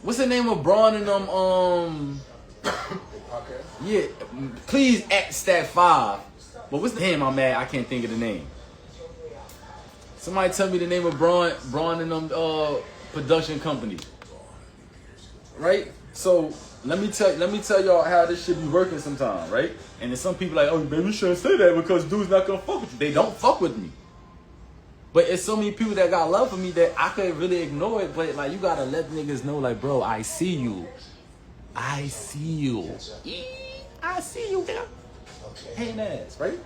What's the name of Braun and them? Yeah, please at stat 5. But what's the name? I'm mad. I can't think of the name. Somebody tell me the name of Braun and them production company. Right? So let me tell y'all how this shit be working sometimes, right? And then some people like, oh, baby, you shouldn't say that because dude's not gonna fuck with you. They don't fuck with me. But it's so many people that got love for me that I could really ignore it. But like, you gotta let niggas know, like, bro, I see you. I see you. I see you, girl. Hating ass, right?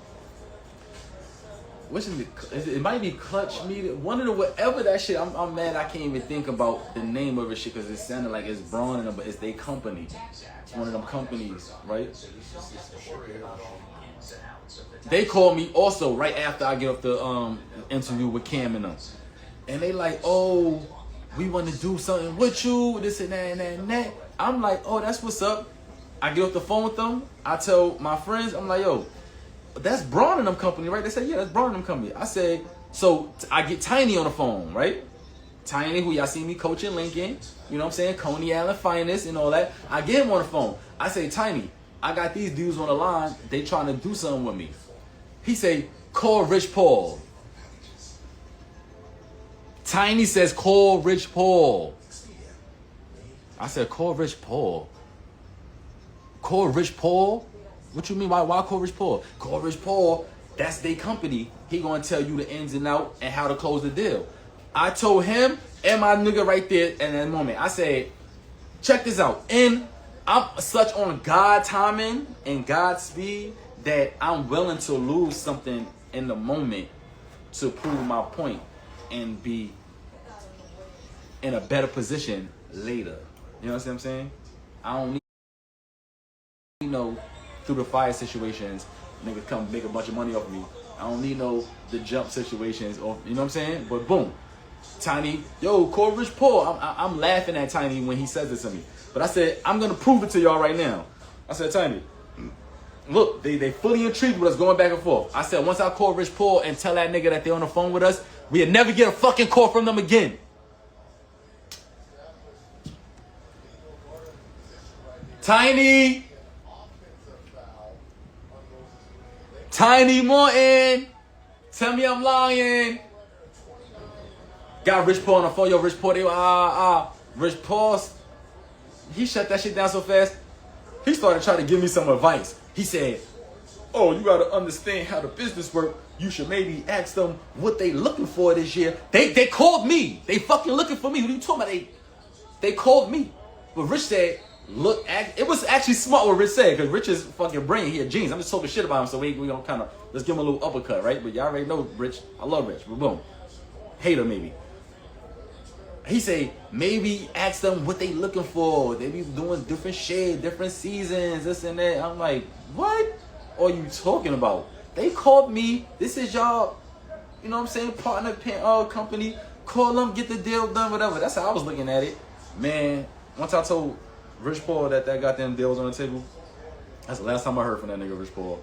Which is it might be Clutch Media. One of the whatever that shit. I'm mad I can't even think about the name of it shit because it sounded like it's Braun and them, but it's their company. It's one of them companies, right? They called me also right after I get off the interview with Cam and them, and they like, oh, we want to do something with you, this and that and that and that. I'm like, oh, that's what's up. I get off the phone with them. I tell my friends, I'm like, yo, that's Braun and them company, right? They say, yeah, that's Braun and them company. I say, so I get Tiny on the phone, right? Tiny, who y'all see me coaching Lincoln, you know what I'm saying? Coney Allen Finest and all that. I get him on the phone. I say, Tiny, I got these dudes on the line. They trying to do something with me. He say, call Rich Paul. Tiny says, call Rich Paul. I said, call Rich Paul. Call Rich Paul? What you mean? Why call Rich Paul? Call Rich Paul. That's their company. He gonna tell you the ins and outs and how to close the deal. I told him and my nigga right there in that moment. I said, check this out. And I'm such on God timing and God speed that I'm willing to lose something in the moment to prove my point and be in a better position later. You know what I'm saying? I don't need, through the fire situations, niggas come make a bunch of money off of me. I don't need the jump situations, or you know what I'm saying? But boom, Tiny, yo, call Rich Paul. I'm laughing at Tiny when he says this to me. But I said, I'm gonna prove it to y'all right now. I said, Tiny, look, they fully intrigued with us going back and forth. I said, once I call Rich Paul and tell that nigga that they're on the phone with us, we'll never get a fucking call from them again. Tiny Morton, tell me I'm lying. Got Rich Paul on the phone. Yo, Rich Paul, Rich Paul, he shut that shit down so fast. He started trying to give me some advice. He said, oh, you got to understand how the business work. You should maybe ask them what they looking for this year. They called me. They fucking looking for me. What are you talking about? They called me. But Rich said, look, it was actually smart what Rich said, because Rich is fucking brain. He a genius. I'm just talking shit about him, so we gonna kind of, let's give him a little uppercut, right? But y'all already know Rich. I love Rich, but boom. Hater maybe. He say, maybe ask them what they looking for. They be doing different shit, different seasons, this and that. I'm like, what are you talking about? They called me. This is y'all, you know what I'm saying, partner company. Call them, get the deal done, whatever. That's how I was looking at it. Man, once I told Rich Paul that goddamn deal was on the table, that's the last time I heard from that nigga Rich Paul.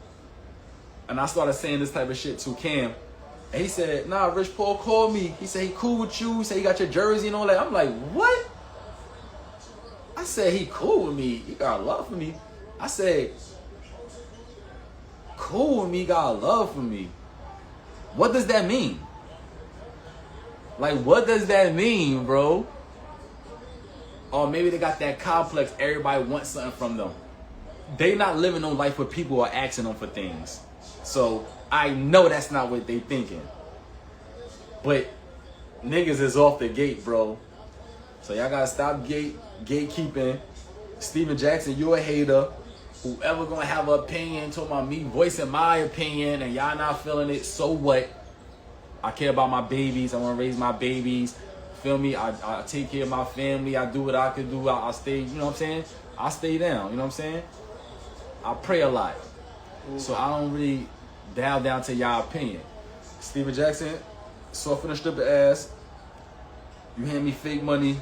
And I started saying this type of shit to Cam. And he said, nah, Rich Paul called me. He said he cool with you. He said he got your jersey and all that. I'm like, what? I said he cool with me. He got love for me. I said, cool with me, got love for me. What does that mean? Like, what does that mean, bro? Or maybe they got that complex. Everybody wants something from them. They not living on life where people are asking them for things. So I know that's not what they thinking. But niggas is off the gate, bro. So y'all gotta stop gatekeeping. Steven Jackson, you a hater. Whoever gonna have an opinion, talking about me voicing my opinion and y'all not feeling it, so what? I care about my babies. I wanna raise my babies. Feel me? I take care of my family. I do what I can do. I stay, you know what I'm saying? I stay down, you know what I'm saying? I pray a lot. So I don't really dial down to y'all opinion. Steven Jackson, soften the stripper ass. You hand me fake money.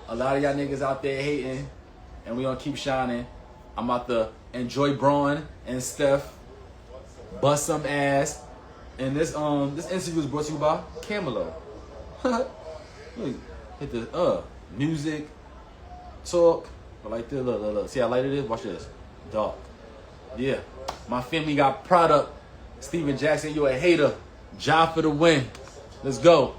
A lot of y'all niggas out there hating, and we gonna keep shining. I'm about to enjoy Braun and Steph. Bust some ass. And this interview is brought to you by Camelo. Hit the music, talk. But like this, look. See how light it is? Watch this. Dark. Yeah. My family got product. Steven Jackson, you a hater. Job for the win. Let's go.